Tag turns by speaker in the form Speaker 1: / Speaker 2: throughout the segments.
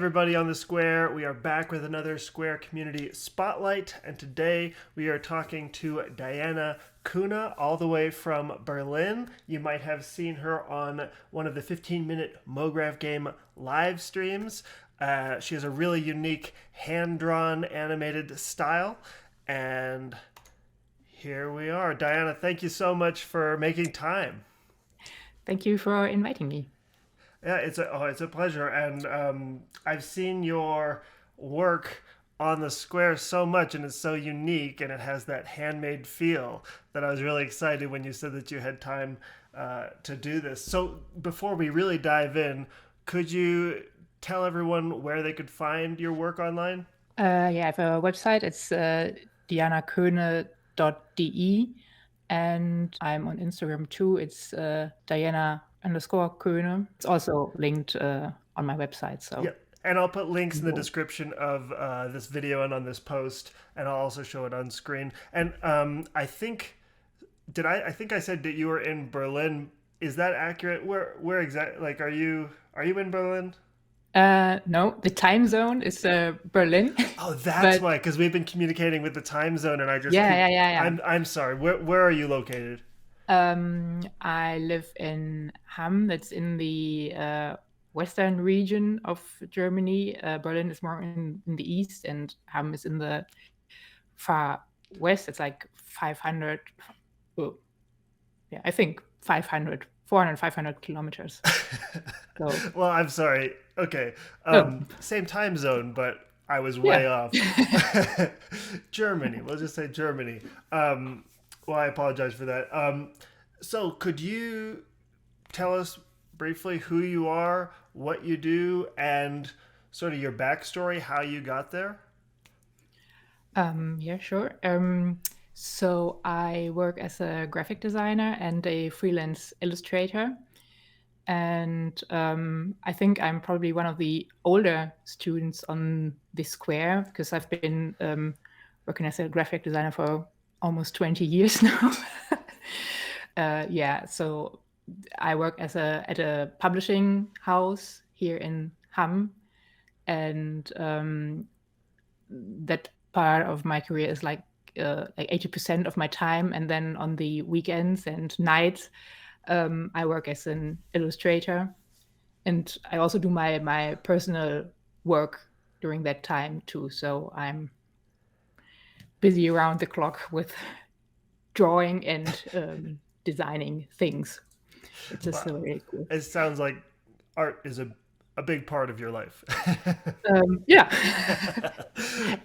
Speaker 1: everybody on the Square. We are back with another Square Community Spotlight, and today we are talking to Diana Koehne, all the way from Berlin. You might have seen her on one of the 15-minute MoGraph game live streams. She has a really unique hand-drawn animated style, and here we are. Diana, thank you so much for making time.
Speaker 2: Thank you for inviting me.
Speaker 1: Yeah, it's a pleasure, and I've seen your work on the Square so much, and it's so unique, and it has that handmade feel that I was really excited when you said that you had time to do this. So before we really dive in, could you tell everyone where they could find your work online?
Speaker 2: Yeah, I have a website. It's dianakoehne.de, and I'm on Instagram too. It's Diana_Koehne. It's also linked on my website.
Speaker 1: Yeah,
Speaker 2: So
Speaker 1: and I'll put links in the description of this video and on this post, and I'll also show it on screen. And I think I think I said that you were in Berlin. Is that accurate? Where exactly? Like, are you in Berlin?
Speaker 2: no, the time zone is Berlin,
Speaker 1: Oh, that's
Speaker 2: but
Speaker 1: why. Because we've been communicating with the time zone, and I just
Speaker 2: yeah,
Speaker 1: keep.
Speaker 2: yeah, yeah, yeah.
Speaker 1: I'm sorry. Where are you located?
Speaker 2: I live in Hamm. That's in the western region of Germany. Berlin is more in the east, and Hamm is in the far west. It's like 500, oh, yeah, I think 500, 400, 500 kilometers. So,
Speaker 1: Well, I'm sorry. Okay,
Speaker 2: no,
Speaker 1: same time zone, but I was way
Speaker 2: yeah.
Speaker 1: off. Germany. We'll just say Germany. Well, I apologize for that. So, could you tell us briefly who you are, what you do, and sort of your backstory, how you got there?
Speaker 2: Yeah, sure. So I work as a graphic designer and a freelance illustrator. And I think I'm probably one of the older students on the Square because I've been working as a graphic designer for almost 20 years now. Yeah, so I work at a publishing house here in Hamm, and that part of my career is like 80% of my time, and then on the weekends and nights, I work as an illustrator, and I also do my personal work during that time too. So I'm busy around the clock with drawing and designing things, which is
Speaker 1: Wow,
Speaker 2: really cool.
Speaker 1: it sounds like art is a big part of your life.
Speaker 2: Yeah,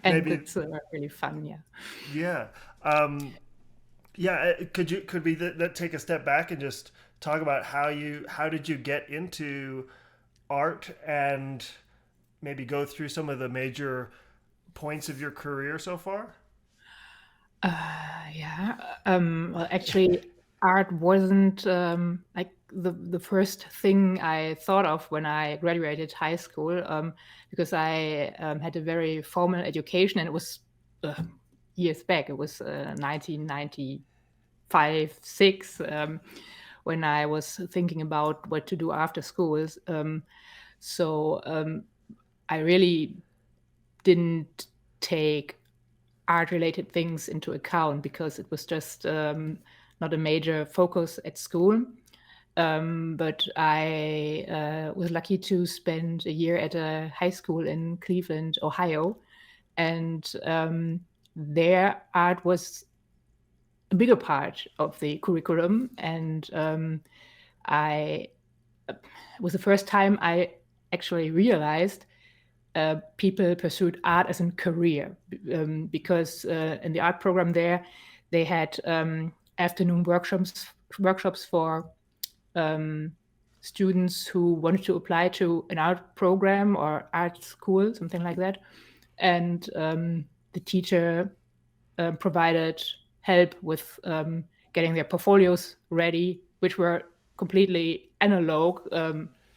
Speaker 2: and
Speaker 1: Maybe,
Speaker 2: it's really fun. Yeah.
Speaker 1: yeah. Um, Yeah, could we that take a step back and just talk about how did you get into art and maybe go through some of the major points of your career so far?
Speaker 2: Yeah. Well, actually, art wasn't like the first thing I thought of when I graduated high school, because I had a very formal education, and it was years back. It was 1995, 6, when I was thinking about what to do after schools. So I really didn't take art-related things into account because it was just not a major focus at school. But I was lucky to spend a year at a high school in Cleveland, Ohio, and their art was a bigger part of the curriculum. And I it was the first time I actually realized people pursued art as a career, because in the art program there, they had afternoon workshops for students who wanted to apply to an art program or art school, something like that. And the teacher provided help with getting their portfolios ready, which were completely analog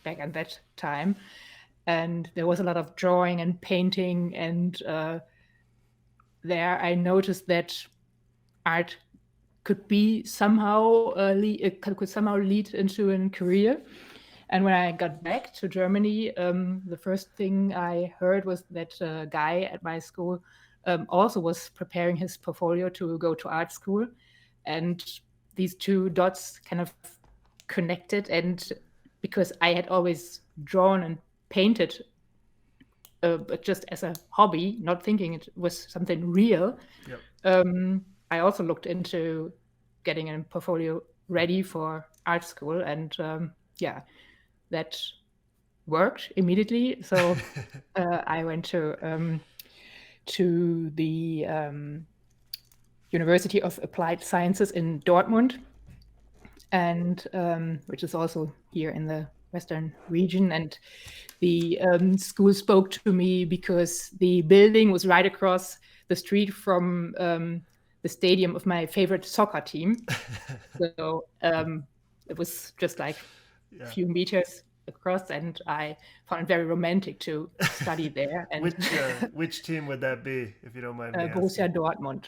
Speaker 2: back at that time. And there was a lot of drawing and painting, and there I noticed that art could be somehow could somehow lead into a career. And when I got back to Germany, the first thing I heard was that a guy at my school also was preparing his portfolio to go to art school. And these two dots kind of connected. And because I had always drawn and painted, but just as a hobby, not thinking it was something real,
Speaker 1: Yep.
Speaker 2: I also looked into getting a portfolio ready for art school. And yeah, that worked immediately. So I went to the University of Applied Sciences in Dortmund, and which is also here in the Western region. And the school spoke to me because the building was right across the street from the stadium of my favorite soccer team. So it was just like a
Speaker 1: Yeah.
Speaker 2: few meters across, and I found it very romantic to study there. And
Speaker 1: Which team would that be, if you don't mind me asking?
Speaker 2: Borussia Dortmund.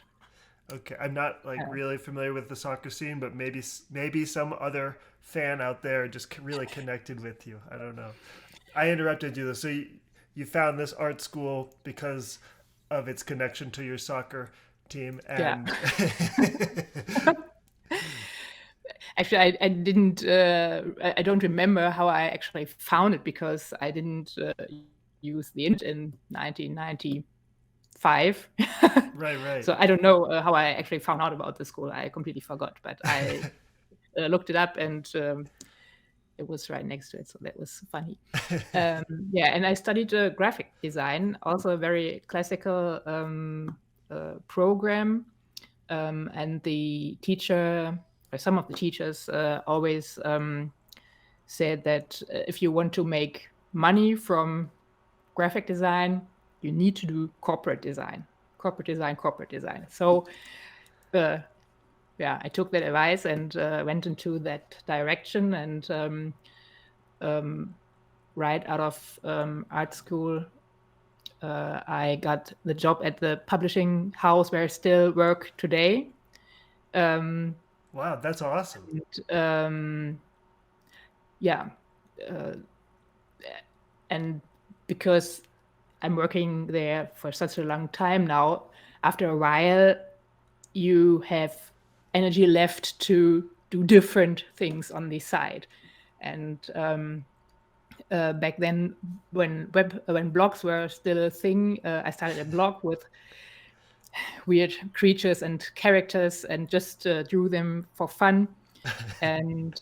Speaker 1: Okay, I'm not like
Speaker 2: Uh,
Speaker 1: really familiar with the soccer scene, but maybe some other fan out there just really connected with you. I don't know. I interrupted you though. So you found this art school because of its connection to your soccer team,
Speaker 2: yeah.
Speaker 1: and
Speaker 2: Actually, I didn't. I don't remember how I actually found it because I didn't use the internet in 1995.
Speaker 1: right, right.
Speaker 2: So I don't know how I actually found out about the school. I completely forgot, but I looked it up, and it was right next to it, so that was funny. Yeah, and I studied graphic design, also a very classical program. And the teacher, or some of the teachers, always said that if you want to make money from graphic design, you need to do corporate design, corporate design, corporate design. So, yeah, I took that advice and went into that direction. And right out of art school, I got the job at the publishing house where I still work today. Um,
Speaker 1: Wow, that's awesome.
Speaker 2: and yeah, uh, and because I'm working there for such a long time now, after a while, you have energy left to do different things on the side. And back then, when blogs were still a thing, I started a blog with weird creatures and characters and just drew them for fun. And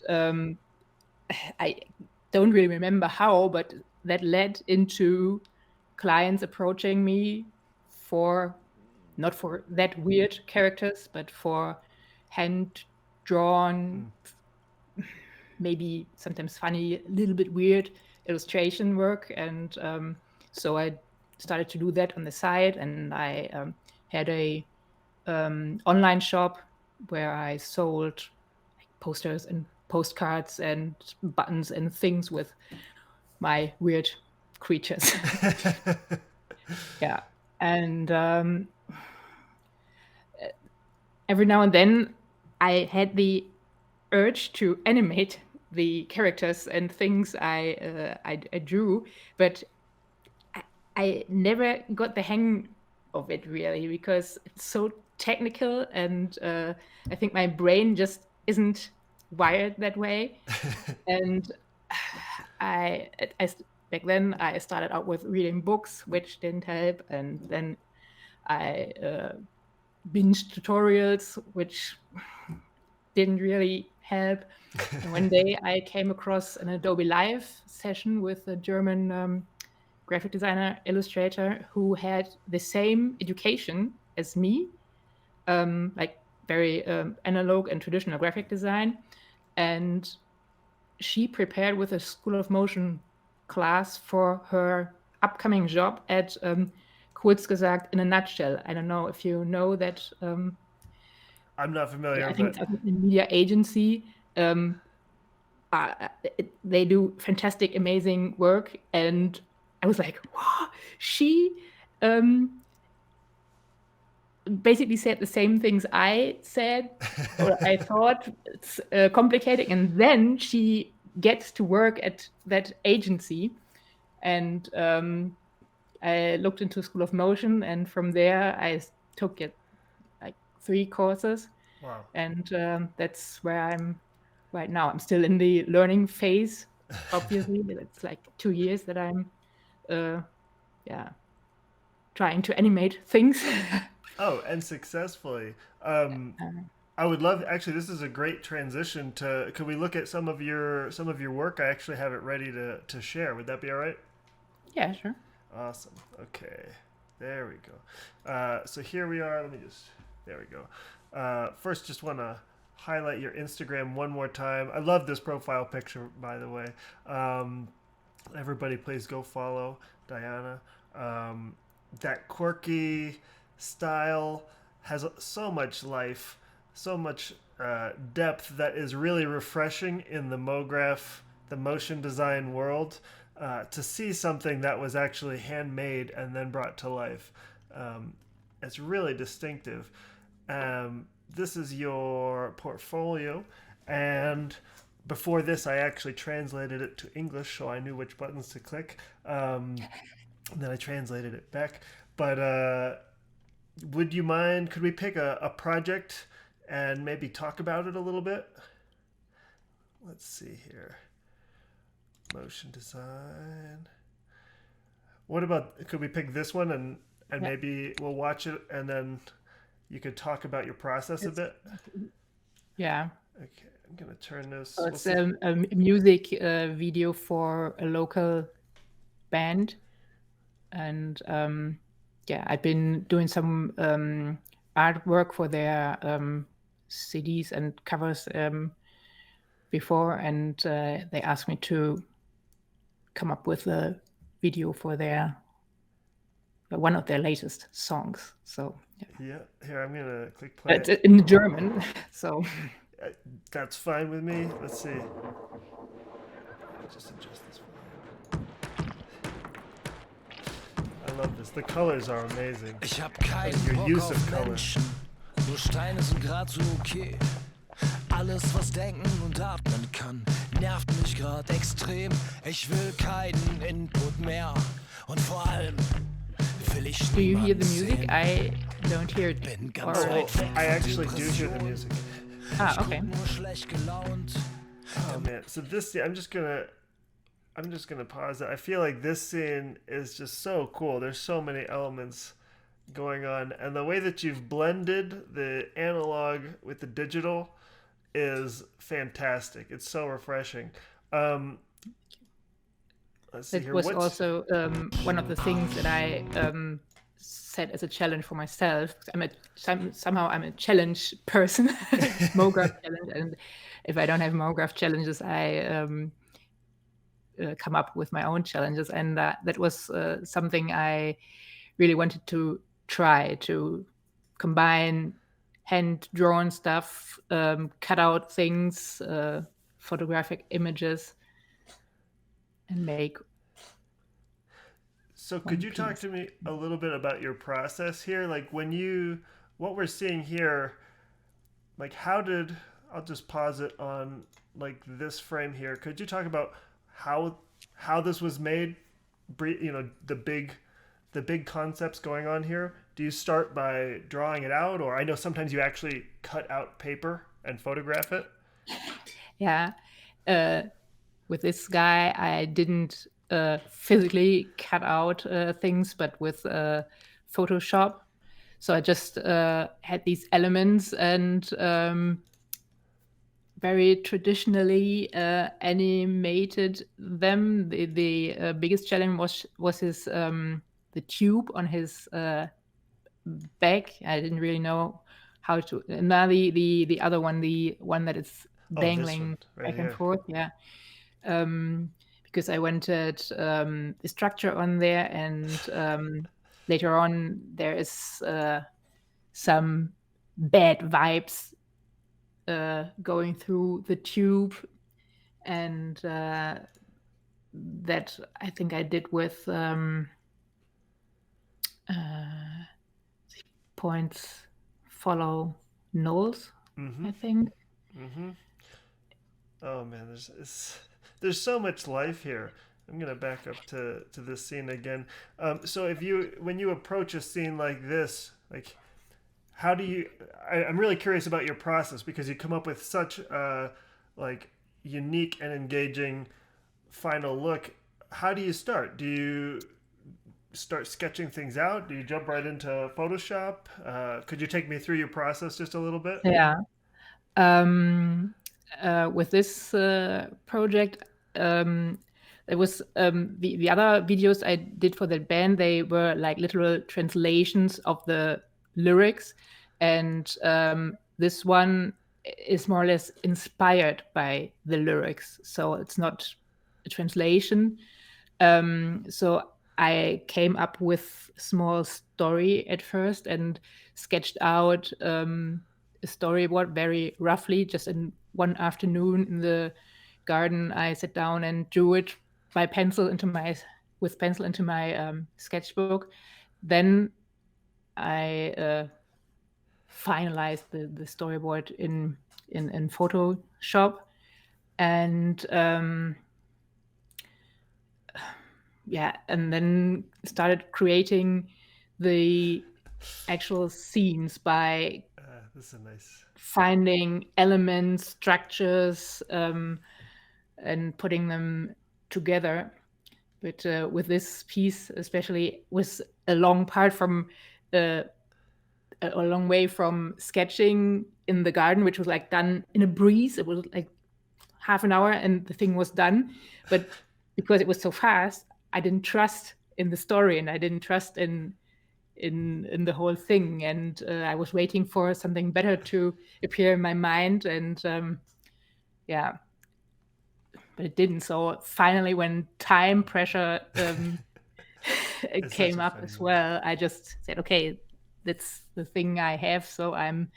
Speaker 2: I don't really remember how, but that led into clients approaching me for not for that weird characters, but for hand drawn, maybe sometimes funny, a little bit weird illustration work. And so I started to do that on the side, and I had a online shop where I sold posters and postcards and buttons and things with my weird creatures. Yeah. And every now and then I had the urge to animate the characters and things I drew, but I never got the hang of it really because it's so technical, and I think my brain just isn't wired that way. And I, I back then I started out with reading books, which didn't help, and then I binged tutorials, which didn't really help. And one day I came across an Adobe Live session with a German graphic designer, illustrator, who had the same education as me, like very analog and traditional graphic design. And she prepared with a School of Motion class for her upcoming job at Kurz gesagt in a nutshell. I don't know if you know that.
Speaker 1: I'm not
Speaker 2: Yeah,
Speaker 1: familiar,
Speaker 2: I think
Speaker 1: but
Speaker 2: a media agency. They do fantastic, amazing work, and I was like, wow, she basically said the same things I said or I thought. It's complicated, and then she get to work at that agency. And I looked into School of Motion, and from there I took it like 3 courses,
Speaker 1: Wow.
Speaker 2: and that's where I'm right now. I'm still in the learning phase. Obviously, it's like 2 years that I'm, yeah, trying to animate things.
Speaker 1: Oh, and successfully. I would love. Actually, this is a great transition to. Could we look at some of your work? I actually have it ready to share. Would that be all right?
Speaker 2: Yeah, sure.
Speaker 1: Awesome. Okay, there we go. So here we are. Let me just. There we go. First, just want to highlight your Instagram one more time. I love this profile picture, by the way. Um, Everybody, please go follow Diana. That quirky style has so much life, so much depth that is really refreshing in the MoGraph, the motion design world. To see something that was actually handmade and then brought to life, um, it's really distinctive. This is your portfolio, and before this, I actually translated it to English so I knew which buttons to click. Then I translated it back. But would you mind? Could we pick a project and maybe talk about it a little bit? Let's see here. Motion design. What about? Could we pick this one and
Speaker 2: Yeah,
Speaker 1: maybe we'll watch it and then you could talk about your process a
Speaker 2: it's
Speaker 1: bit.
Speaker 2: yeah.
Speaker 1: Okay, I'm gonna turn this.
Speaker 2: So
Speaker 1: We'll
Speaker 2: it's
Speaker 1: see.
Speaker 2: a music video for a local band, and yeah, I've been doing some artwork for their CDs and covers before, and they asked me to come up with a video for their one of their latest songs. So yeah,
Speaker 1: Yeah, here I'm gonna click
Speaker 2: it's
Speaker 1: play.
Speaker 2: in German. So
Speaker 1: Uh, That's fine with me. Let's see. Just adjust this volume. I love this. The colors are amazing.
Speaker 3: Ich hab
Speaker 1: Like
Speaker 3: keinen
Speaker 1: your
Speaker 3: Bock
Speaker 1: use
Speaker 3: auf
Speaker 1: of color.
Speaker 3: Menschen, nur Steine sind grad so okay. Alles, was denken und atmen kann, nervt mich grad extrem. Ich will keinen Input mehr und vor allem will ich
Speaker 2: do you hear
Speaker 3: niemand
Speaker 2: the music?
Speaker 3: sehen.
Speaker 2: I don't hear it.
Speaker 3: Bin
Speaker 2: Or
Speaker 3: ganz
Speaker 1: Oh,
Speaker 3: weit weg
Speaker 1: I
Speaker 3: von
Speaker 1: actually do hear the
Speaker 3: Depressionen.
Speaker 1: music.
Speaker 3: Ich
Speaker 2: okay.
Speaker 3: guck nur schlecht gelaunt.
Speaker 1: Oh man. So this scene, I'm just gonna pause it. I feel like this scene is just so cool. There's so many elements going on, and the way that you've blended the analog with the digital is fantastic. It's so refreshing. Um, let's see
Speaker 2: It
Speaker 1: here.
Speaker 2: was
Speaker 1: What's
Speaker 2: also one of the things that I set as a challenge for myself. Somehow I'm a challenge person, MoGraph challenge, and if I don't have MoGraph challenges, I come up with my own challenges, and that was something I really wanted to try to combine hand drawn stuff, cut out things, photographic images, and make
Speaker 1: So could
Speaker 2: one
Speaker 1: you talk
Speaker 2: piece.
Speaker 1: to me a little bit about your process here? Like what we're seeing here, like I'll just pause it on like this frame here. Could you talk about how how this was made? The big concepts going on here. Do you start by drawing it out, or I know sometimes you actually cut out paper and photograph it?
Speaker 2: Yeah. Uh, with this guy, I didn't physically cut out things, but with Photoshop. So I just had these elements and very traditionally animated them. The biggest challenge was his the tube on his back. I didn't really know how to. Now the other one, the one that is
Speaker 1: Oh, this one
Speaker 2: dangling
Speaker 1: right
Speaker 2: back and
Speaker 1: here.
Speaker 2: forth. Yeah, because I wanted the structure on there, and later on there is some bad vibes going through the tube, and that I think I did with points follow nulls.
Speaker 1: Mm-hmm.
Speaker 2: I think.
Speaker 1: Mm-hmm. Oh man, there's this. there's so much life here. I'm gonna back up to this scene again. So when you approach a scene like this, like how do you? I'm really curious about your process because you come up with such like unique and engaging final look. How do you start? Do you start sketching things out? Do you jump right into Photoshop? Could you take me through your process just a little bit?
Speaker 2: Yeah. Um, with this project, it was the other videos I did for that band. They were like literal translations of the lyrics, and this one is more or less inspired by the lyrics. So it's not a translation. So I came up with a small story at first and sketched out a storyboard very roughly, just in one afternoon in the garden. I sat down and drew it by pencil into my with pencil into my sketchbook. Then I finalized the storyboard in Photoshop, and yeah, and then started creating the actual scenes by
Speaker 1: This is nice.
Speaker 2: finding elements, structures, and putting them together. But with this piece, especially, was a long part from a long way from sketching in the garden, which was like done in a breeze. It was like half an hour and the thing was done. But because it was so fast, I didn't trust in the story and I didn't trust in the whole thing, and I was waiting for something better to appear in my mind, and yeah, but it didn't. So finally, when time pressure it
Speaker 1: It's such
Speaker 2: came
Speaker 1: a
Speaker 2: up
Speaker 1: funny
Speaker 2: as
Speaker 1: movie.
Speaker 2: well, I just said, okay, that's the thing I have, so I'm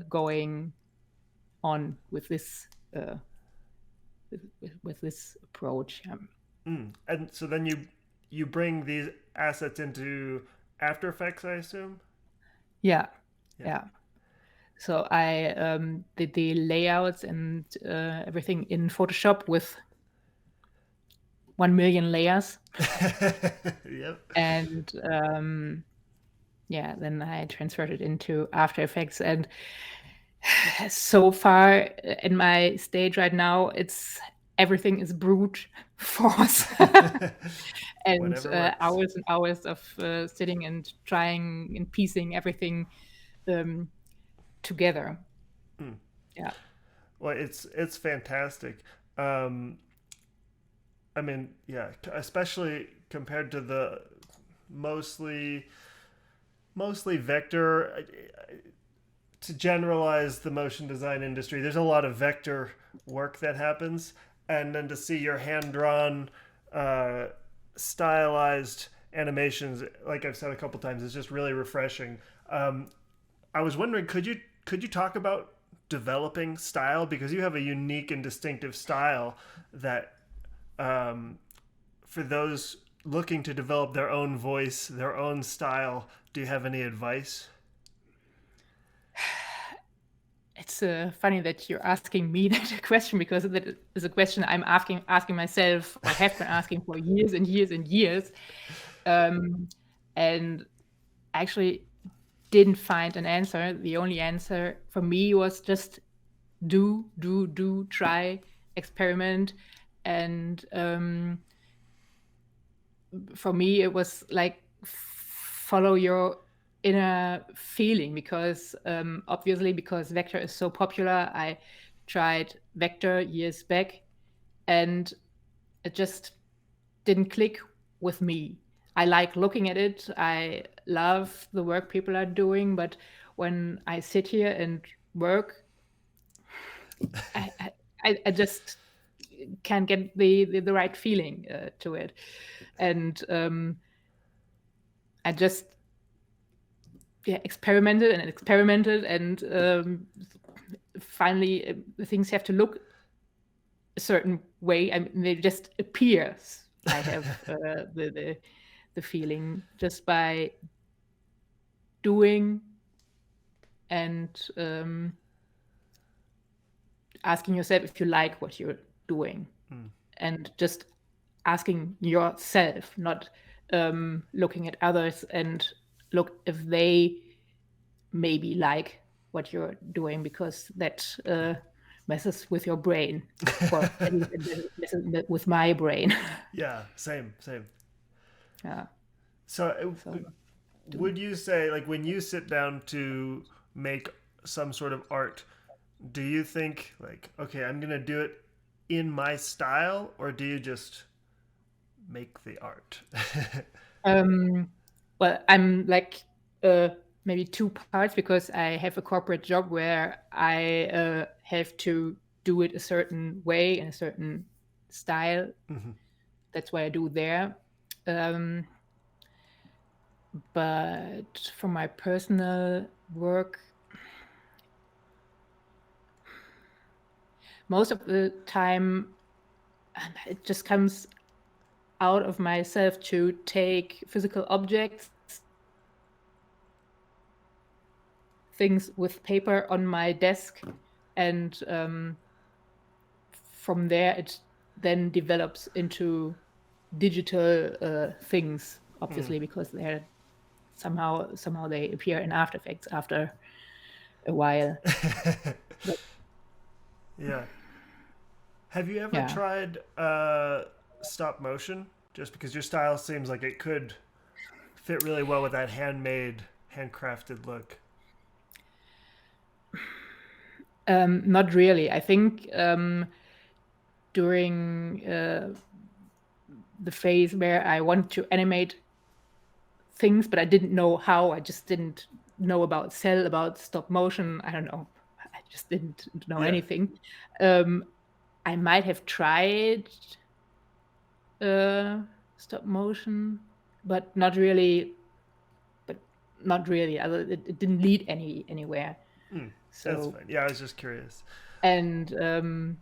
Speaker 2: going on with this with this approach.
Speaker 1: And so then you bring these assets into After Effects, I assume.
Speaker 2: Yeah,
Speaker 1: Yeah.
Speaker 2: yeah. So I did the layouts and everything in Photoshop with 1 million layers.
Speaker 1: Yep.
Speaker 2: And yeah, then I transferred it into After Effects. And so far in my stage right now, it's everything is brute force. And
Speaker 1: Whatever works.
Speaker 2: hours and hours of sitting and trying and piecing everything together. Yeah.
Speaker 1: Well, it's fantastic. Um, I mean, yeah, especially compared to the mostly mostly vector. To generalize the motion design industry, there's a lot of vector work that happens, and then to see your hand drawn, stylized animations, like I've said a couple times, is just really refreshing. I was wondering, could you talk about developing style, because you have a unique and distinctive style that, for those looking to develop their own voice, their own style, do you have any advice?
Speaker 2: It's funny that you're asking me that question, because that is a question I'm asking myself, or have been asking for years and years and years, and actually didn't find an answer. The only answer for me was just do, try, experiment, and for me it was like follow your inner feeling, because obviously, because vector is so popular, I tried vector years back and it just didn't click with me. I like looking at it, I love the work people are doing, but when I sit here and work, i I just can't get the right feeling to it. And I just experimented and experimented, and finally things have to look a certain way. I mean, they just appear. I have the feeling just by doing and asking yourself if you like what you're doing. and just asking yourself, not looking at others and look if they maybe like what you're doing, because that messes with your brain. Well, at least it messes with my brain.
Speaker 1: Yeah, same.
Speaker 2: Yeah.
Speaker 1: So,
Speaker 2: So
Speaker 1: would you say, like, when you sit down to make some sort of art, do you think, like, okay, I'm going to do it in my style, or do you just make the art?
Speaker 2: well, I'm like maybe two parts, because I have a corporate job where I have to do it a certain way, in a certain style. That's what I do there. But for my personal work, most of the time, it just comes out of myself to take physical objects, things with paper on my desk, and from there it then develops into digital things, obviously, because they're somehow they appear in After Effects after a while.
Speaker 1: Yeah. Have you ever
Speaker 2: Yeah.
Speaker 1: tried stop motion? Just because your style seems like it could fit really well with that handmade, handcrafted look.
Speaker 2: Not really. I think during the phase where I wanted to animate things, but I didn't know how. I just didn't know about cell, about stop motion. I don't know. I just didn't know
Speaker 1: Yeah.
Speaker 2: anything. I might have tried stop motion, but not really. It didn't lead anywhere.
Speaker 1: That's
Speaker 2: So
Speaker 1: fine. Yeah, I was just curious.
Speaker 2: and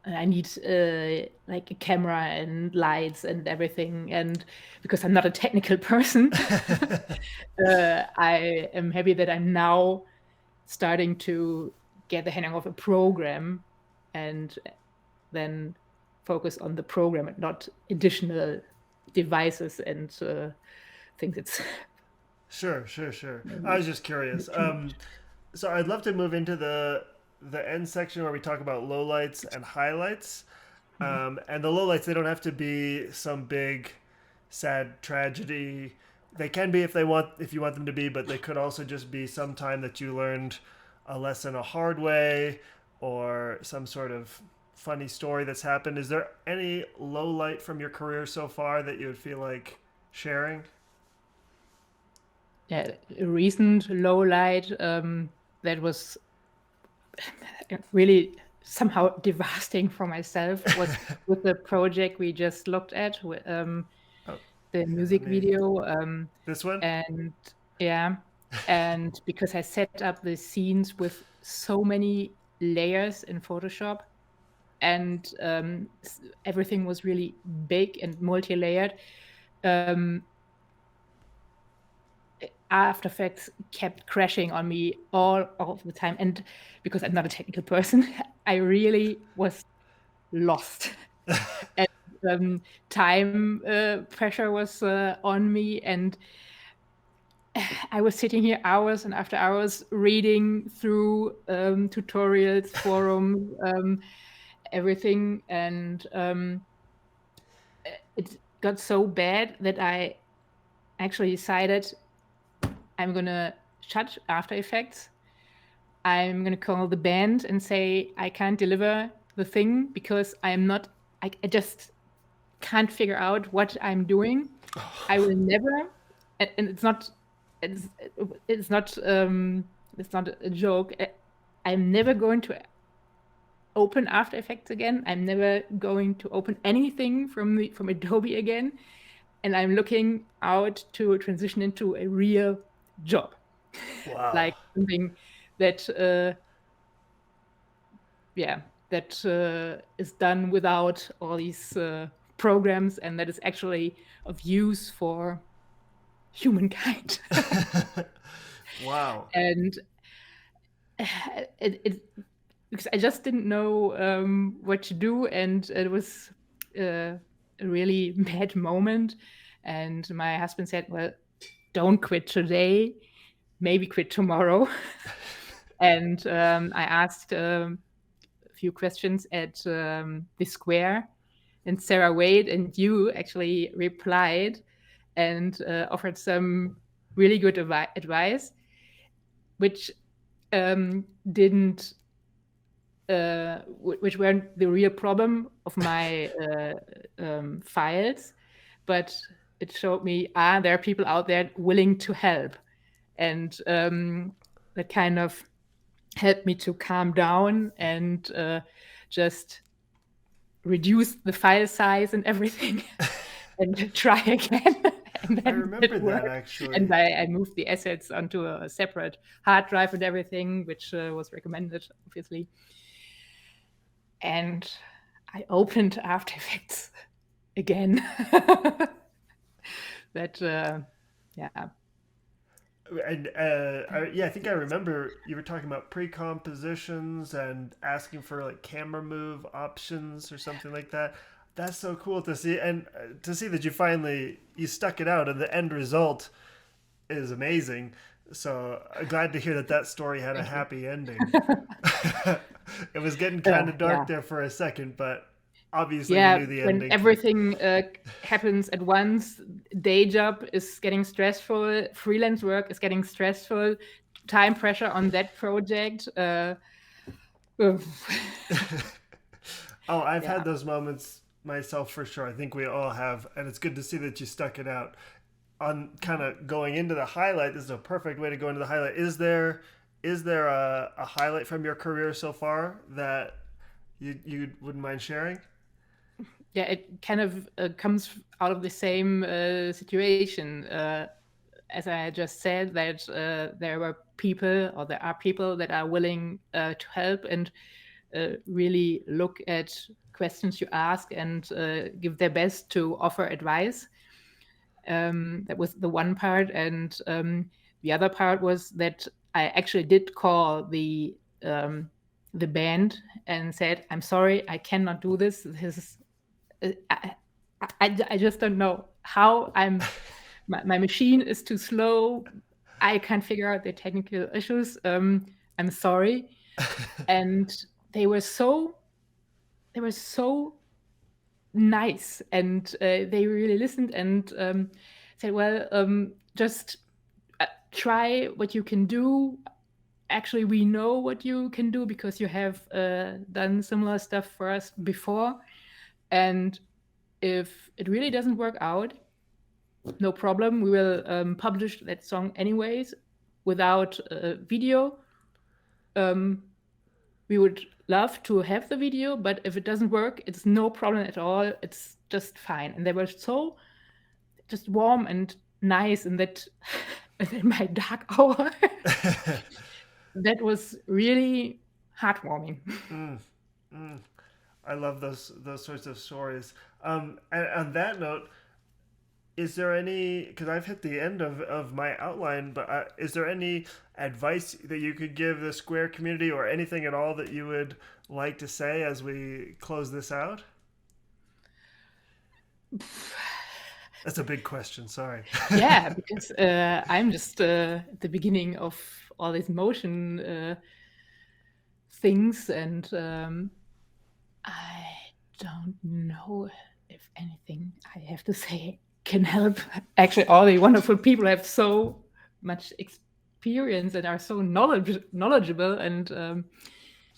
Speaker 2: I need like a camera and lights and everything, and because I'm not a technical person, I am happy that I'm now starting to get the hang of a program, and then focus on the program and not additional devices and things. It's
Speaker 1: Sure. I was just curious. So I'd love to move into the end section where we talk about lowlights and highlights. And the lowlights, they don't have to be some big, sad tragedy. They can be if you want them to be, but they could also just be some time that you learned a lesson a hard way, or some sort of funny story that's happened. Is there any low light from your career so far that you would feel like sharing?
Speaker 2: a recent low light that was really somehow devastating for myself was with the project we just looked at, the music video.
Speaker 1: This one?
Speaker 2: And yeah, and because I set up the scenes with so many layers in Photoshop, and everything was really big and multi-layered. After Effects kept crashing on me all of the time, and because I'm not a technical person, I really was lost. And time pressure was on me, and I was sitting here hours and after hours reading through tutorials, forums, everything, and it got so bad that I actually decided I'm gonna shut After Effects. I'm gonna call the band and say I can't deliver the thing because I'm not. I just can't figure out what I'm doing. I will never, and it's not. It's not. It's not a joke. I'm never going to open After Effects again. I'm never going to open anything from Adobe again, and I'm looking out to transition into a real job.
Speaker 1: Wow.
Speaker 2: Like something that is done without all these programs, and that is actually of use for humankind.
Speaker 1: Wow.
Speaker 2: And because I just didn't know what to do, and it was a really bad moment. And my husband said, "Well, don't quit today, maybe quit tomorrow." And I asked a few questions at the square, and Sarah Wade and you actually replied and offered some really good advice, which didn't which weren't the real problem of my files, but it showed me there are people out there willing to help, and that kind of helped me to calm down and just reduce the file size and everything and try again. And
Speaker 1: I
Speaker 2: then
Speaker 1: remember
Speaker 2: it
Speaker 1: that
Speaker 2: worked.
Speaker 1: actually.
Speaker 2: And I moved the assets onto a separate hard drive and everything, which was recommended, obviously. And I opened After Effects again. That, yeah.
Speaker 1: And I think I remember you were talking about pre-compositions and asking for like camera move options or something like that. That's so cool to see, and to see that you stuck it out, and the end result is amazing. So glad to hear that story had a
Speaker 2: Thank you.
Speaker 1: happy ending. It was getting kind of dark there for a second, but obviously we knew the
Speaker 2: when
Speaker 1: ending.
Speaker 2: everything happens at once, day job is getting stressful, freelance work is getting stressful, time pressure on that project.
Speaker 1: Oh, I've had those moments myself for sure. I think we all have, and it's good to see that you stuck it out. On kind of going into the highlight, this is a perfect way to go into the highlight. Is there a highlight from your career so far that you wouldn't mind sharing?
Speaker 2: Yeah, it kind of comes out of the same situation. As I just said, that there are people that are willing to help and really look at questions you ask and give their best to offer advice. That was the one part, and the other part was that I actually did call the band and said, "I'm sorry, I cannot do this. This is I just don't know how my machine is too slow. I can't figure out the technical issues. I'm sorry." And they were so nice, and they really listened and said, "Well, just try what you can do. Actually, we know what you can do because you have done similar stuff for us before. And if it really doesn't work out, no problem. We will publish that song anyways without video. We would love to have the video, but if it doesn't work, it's no problem at all. It's just fine." And they were so just warm and nice, and that in my dark hour, that was really heartwarming.
Speaker 1: I love those sorts of stories. And on that note, is there any, because I've hit the end of my outline, but is there any advice that you could give the Square community or anything at all that you would like to say as we close this out? That's a big question, sorry.
Speaker 2: Yeah, because I'm just at the beginning of all these motion things, and I don't know if anything I have to say can help. Actually, all the wonderful people have so much experience and are so knowledgeable, and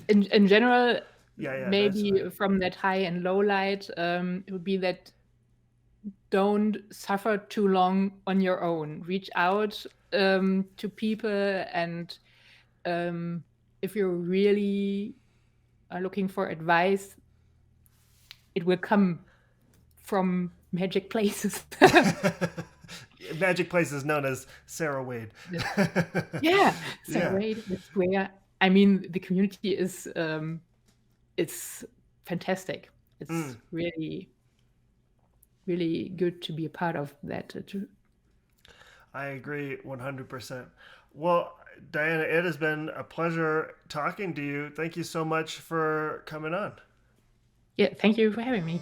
Speaker 2: in general, maybe from that high and low light, it would be that don't suffer too long on your own. Reach out to people, and if you really are looking for advice, it will come from magic places.
Speaker 1: Magic places known as Sarah Wade.
Speaker 2: Yeah, Sarah Wade, the Square. I mean, the community is it's fantastic. It's really, really good to be a part of that too.
Speaker 1: I agree 100%. Well, Diana, it has been a pleasure talking to you. Thank you so much for coming on.
Speaker 2: Yeah, thank you for having me.